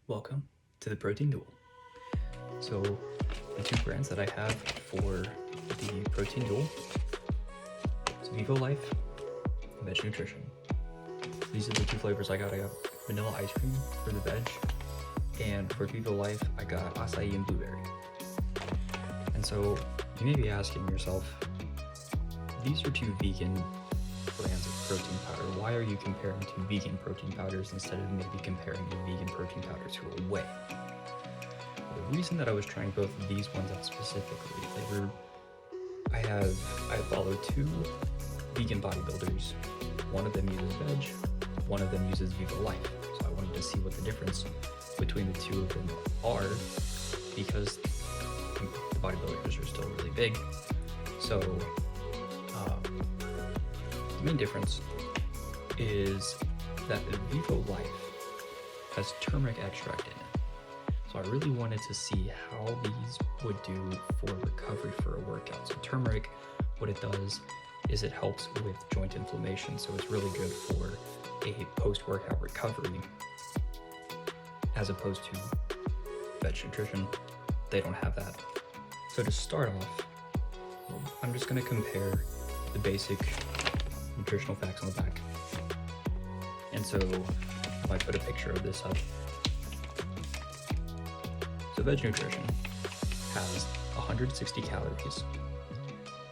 Welcome to the Protein Duel. So the two brands that I have for the Protein Duel is Vivo Life and Vedge Nutrition. These are the two flavors I got. I got vanilla ice cream for the Vedge, and for Vivo Life I got acai and blueberry. And so you may be asking yourself, these are two vegan brands of protein powder. Why are you comparing two vegan protein powders instead of maybe comparing your vegan protein powder to a whey? The reason that I was trying both of these ones out specifically, I follow two vegan bodybuilders. One of them uses Vedge, one of them uses Vivo Life. So I wanted to see what the difference between the two of them are, because the bodybuilders are still really big. So the main difference is that the Vivo Life has turmeric extract in it. So I really wanted to see how these would do for recovery for a workout. So turmeric, what it does is it helps with joint inflammation. So it's really good for a post-workout recovery, as opposed to Vedge Nutrition. They don't have that. So to start off, I'm just going to compare the basic nutritional facts on the back. And so I put a picture of this up. So Vedge Nutrition has 160 calories,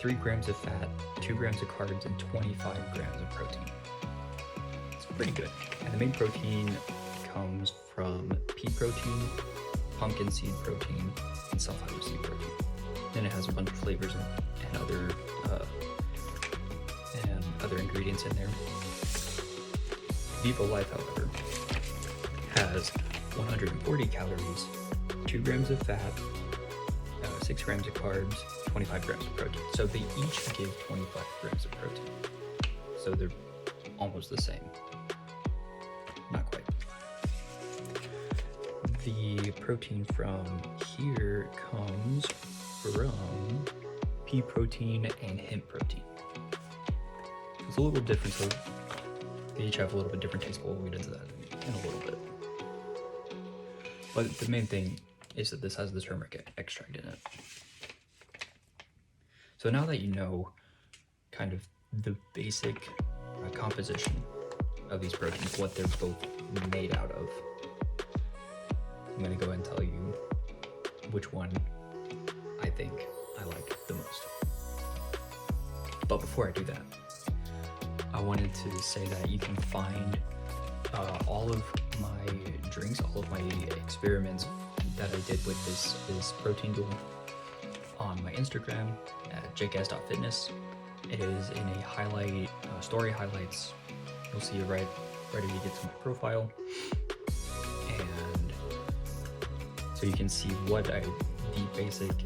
3 grams of fat, 2 grams of carbs, and 25 grams of protein. It's pretty good. And the main protein comes from pea protein, pumpkin seed protein, and sunflower seed protein. Then it has a bunch of flavors and other ingredients in there. Vivo Life, however, has 140 calories, 2 grams of fat, 6 grams of carbs, 25 grams of protein. So they each give 25 grams of protein. So they're almost the same. Not quite. The protein from here comes from pea protein and hemp protein. It's a little different, so they each have a little bit different taste, but we'll get into that in a little bit. But the main thing is that this has the turmeric extract in it. So now that you know kind of the basic composition of these proteins, what they're both made out of, I'm going to go ahead and tell you which one I think I like the most. But before I do that, I wanted to say that you can find all of my drinks, all of my experiments that I did with this protein duel on my Instagram at jguys.fitness. It is in a highlight, story highlights. You'll see it right when you get to my profile. And so you can see the basic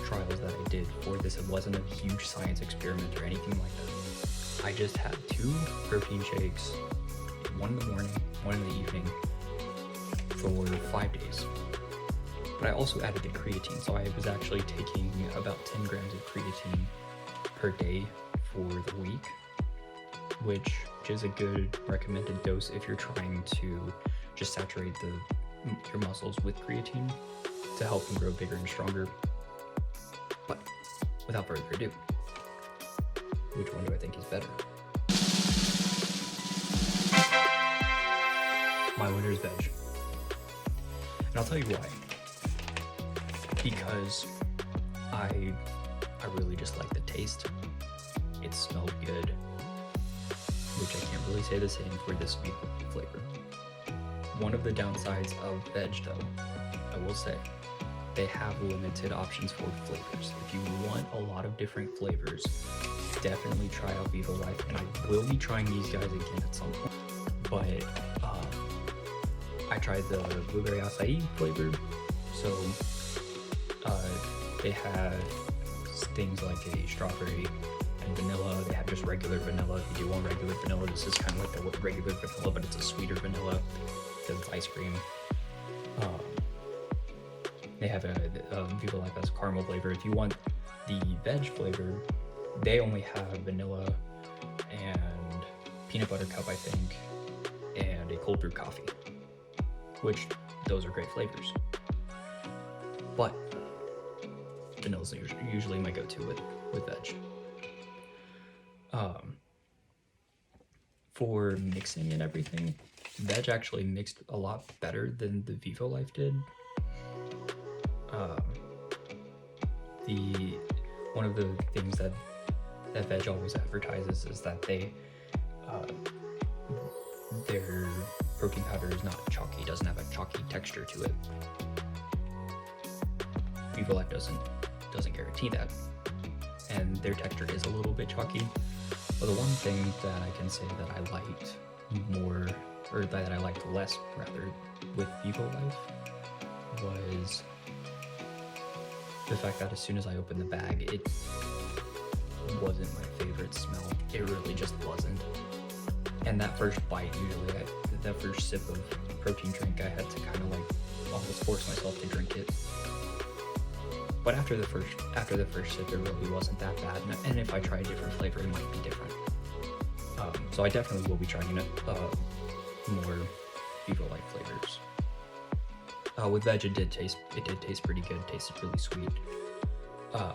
trials that I did for this. It wasn't a huge science experiment or anything like that. I just had 2 protein shakes, one in the morning, one in the evening, for 5 days. But I also added the creatine, so I was actually taking about 10 grams of creatine per day for the week, which is a good recommended dose if you're trying to just saturate your muscles with creatine to help them grow bigger and stronger. But without further ado, which one do I think is better? My winner is Vedge. And I'll tell you why. Because I really just like the taste. It smelled good, which I can't really say the same for this flavor. One of the downsides of Vedge, though, I will say, they have limited options for flavors. If you want a lot of different flavors, definitely try out Vivo Life, and I will be trying these guys again at some point. But I tried the blueberry acai flavor, so they have things like a strawberry and vanilla. They have just regular vanilla. If you do want regular vanilla, this is kind of like the regular vanilla, but it's a sweeter vanilla because it's ice cream. They have a Vivo Life has caramel flavor. If you want the Vedge flavor, they only have vanilla and peanut butter cup, I think, and a cold brew coffee. which those are great flavors. But vanilla's usually my go-to with Vedge. For mixing and everything, Vedge actually mixed a lot better than the Vivo Life did. One of the things that Vedge always advertises is that their protein powder is not chalky, doesn't have a chalky texture to it. Vivo Life doesn't guarantee that, and their texture is a little bit chalky. But the one thing that I can say that I liked more, or that I liked less rather, with Vivo Life was the fact that as soon as I opened the bag, it wasn't my favorite smell. It really just wasn't. And that first bite, usually, that first sip of protein drink, I had to kind of like almost force myself to drink it. But after the first sip, it really wasn't that bad. And if I try a different flavor, it might be different. So I definitely will be trying more Vivo Life flavors. With Vedge, it did taste pretty good. It tasted really sweet.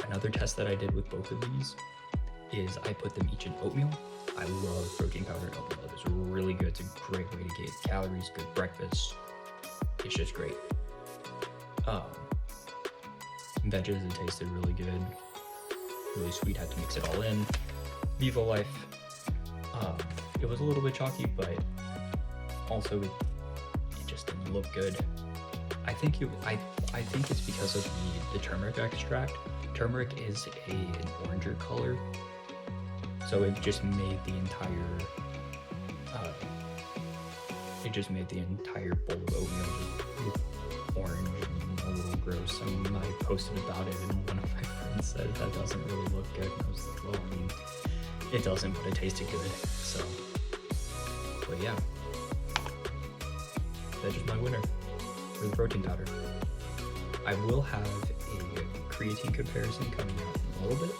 Another test that I did with both of these is I put them each in oatmeal. I love protein powder in oatmeal. It's really good. It's a great way to get calories, good breakfast. It's just great. Vedges, it tasted really good, really sweet. Had to mix it all in. Vivo Life, it was a little bit chalky, but also it just didn't look good. I think it's because of the turmeric extract. Turmeric is an oranger color, so it just made the entire bowl of oatmeal just orange and a little gross. And I posted about it, and one of my friends said that doesn't really look good. And I was like, well, I mean, it doesn't, but it tasted good. So, but yeah, that's just my winner for the protein powder. I will have a creatine comparison coming out in a little bit,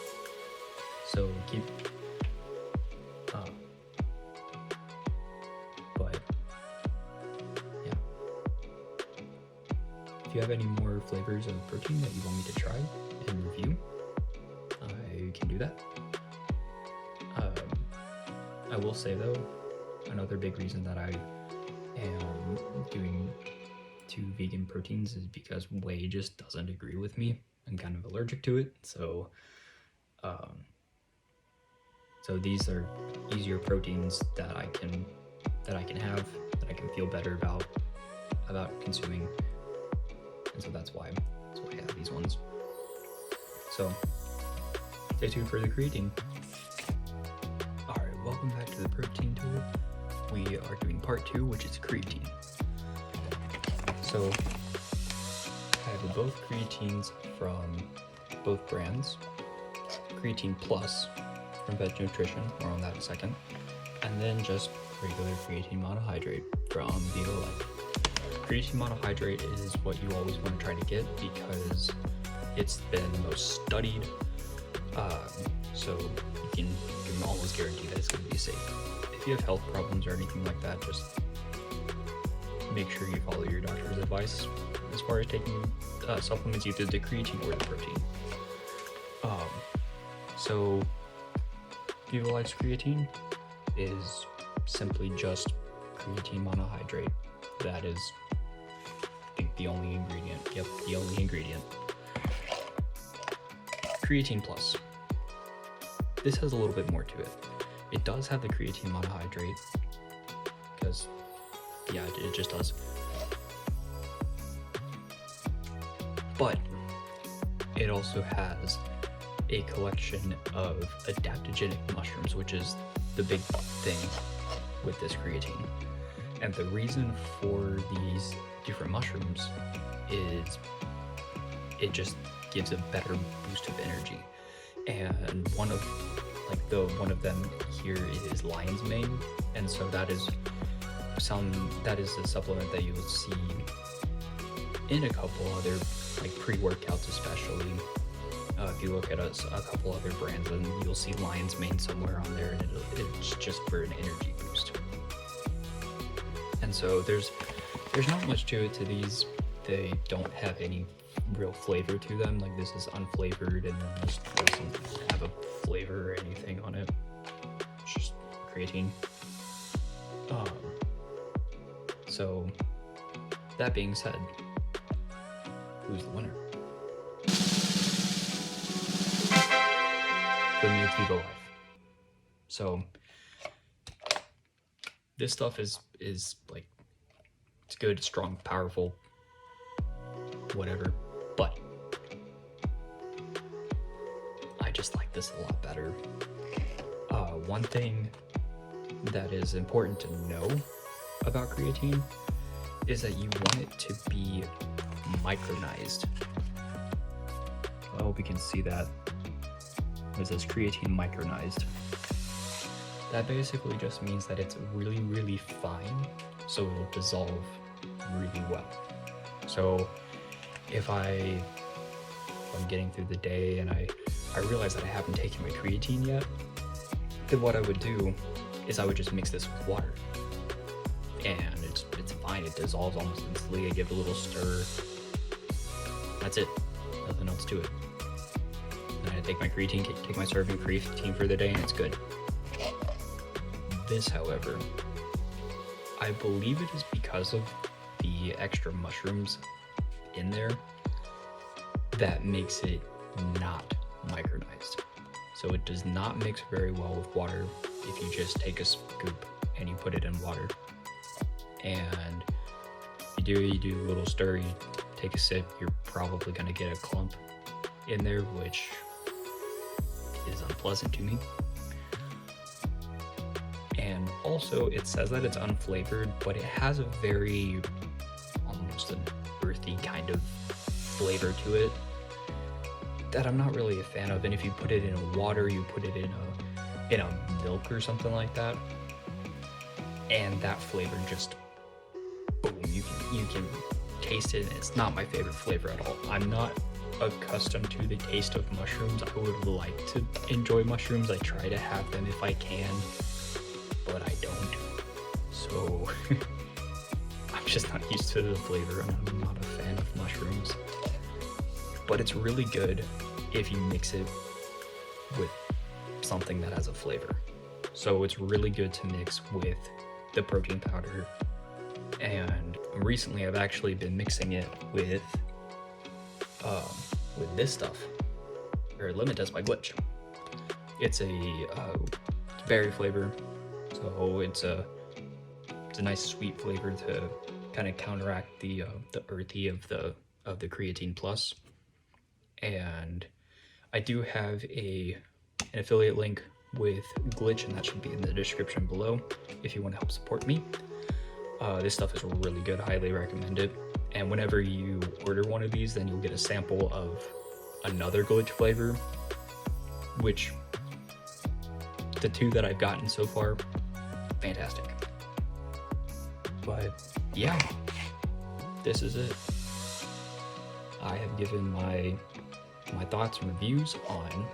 so keep. But yeah, if you have any more flavors of protein that you want me to try and review, I can do that. I will say though, another big reason that I am doing 2 vegan proteins is because whey just doesn't agree with me. I'm kind of allergic to it, so these are easier proteins that I can have, that I can feel better about consuming, and so that's why I have these ones. So stay tuned for the creatine. Alright, welcome back to the protein tool. We are doing part 2, which is creatine. So I have both creatines from both brands. Creatine Plus from Vedge Nutrition, more on that in a second. And then just regular creatine monohydrate from Vivo Life. Creatine monohydrate is what you always want to try to get because it's been the most studied. So you can almost guarantee that it's going to be safe. If you have health problems or anything like that, just make sure you follow your doctor's advice as far as taking supplements, either the creatine or the protein. So Vivo Life's creatine is simply just creatine monohydrate. That is, I think, the only ingredient. Yep, the only ingredient. Creatine Plus. This has a little bit more to it. It does have the creatine monohydrate, because, yeah, it just does. But it also has a collection of adaptogenic mushrooms, which is the big thing with this creatine. And the reason for these different mushrooms is it just gives a better boost of energy. And one of them here is lion's mane, and so that is a supplement that you'll see in a couple other pre-workouts, especially if you look at a couple other brands, and you'll see lion's mane somewhere on there, and it's just for an energy boost. And so there's there's not much to it to these. They don't have any real flavor to them. Like this is unflavored, and then this doesn't have a flavor or anything on it. It's just creatine. So that being said, who's the winner? For me, it's Vivo Life. So this stuff is like, it's good, strong, powerful, whatever, but I just like this a lot better. One thing that is important to know about creatine is that you want it to be micronized. I hope you can see that. It says creatine micronized. That basically just means that it's really, really fine, so it'll dissolve really well. So if I'm getting through the day and I realize that I haven't taken my creatine yet, then what I would do is I would just mix this with water. And it's fine, it dissolves almost instantly. I give it a little stir. That's it, nothing else to it. And I take my creatine, take my serving creatine for the day, and it's good. This, however, I believe it is because of the extra mushrooms in there that makes it not micronized. So it does not mix very well with water if you just take a scoop and you put it in water. And you do a little stir, you take a sip, you're probably gonna get a clump in there, which is unpleasant to me. And also it says that it's unflavored, but it has a very almost an earthy kind of flavor to it that I'm not really a fan of. And if you put it in water, you put it in a milk or something like that, and that flavor just boom, you can taste it, and it's not my favorite flavor at all. I'm not accustomed to the taste of mushrooms. I would like to enjoy mushrooms. I try to have them if I can, but I don't. So I'm just not used to the flavor, and I'm not a fan of mushrooms. But it's really good if you mix it with something that has a flavor. So it's really good to mix with the protein powder. And recently I've actually been mixing it with this stuff, or limit test by Glitch. It's a berry flavor, so it's a nice sweet flavor to kind of counteract the earthy of the creatine plus. And I do have an affiliate link with Glitch, and that should be in the description below if you want to help support me. This stuff is really good, highly recommend it. And whenever you order one of these, then you'll get a sample of another Glitch flavor, which the two that I've gotten so far, fantastic. But yeah, this is it. I have given my thoughts and reviews on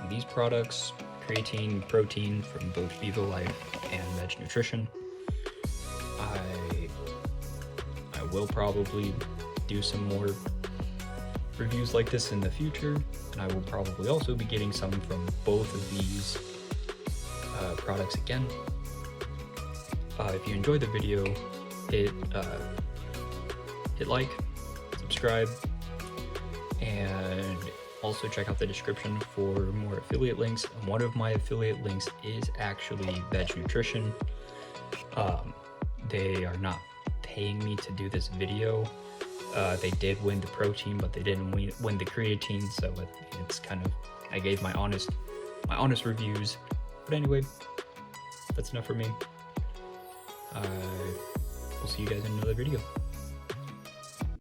these products, creatine, protein from both Vivo Life and Vedge Nutrition. I will probably do some more reviews like this in the future, and I will probably also be getting some from both of these products again. If you enjoyed the video, hit like, subscribe, and also check out the description for more affiliate links. And one of my affiliate links is actually Vedge Nutrition. They are not paying me to do this video. They did win the protein, but they didn't win the creatine, so it's kind of, I gave my honest reviews. But anyway, that's enough for me. We'll see you guys in another video.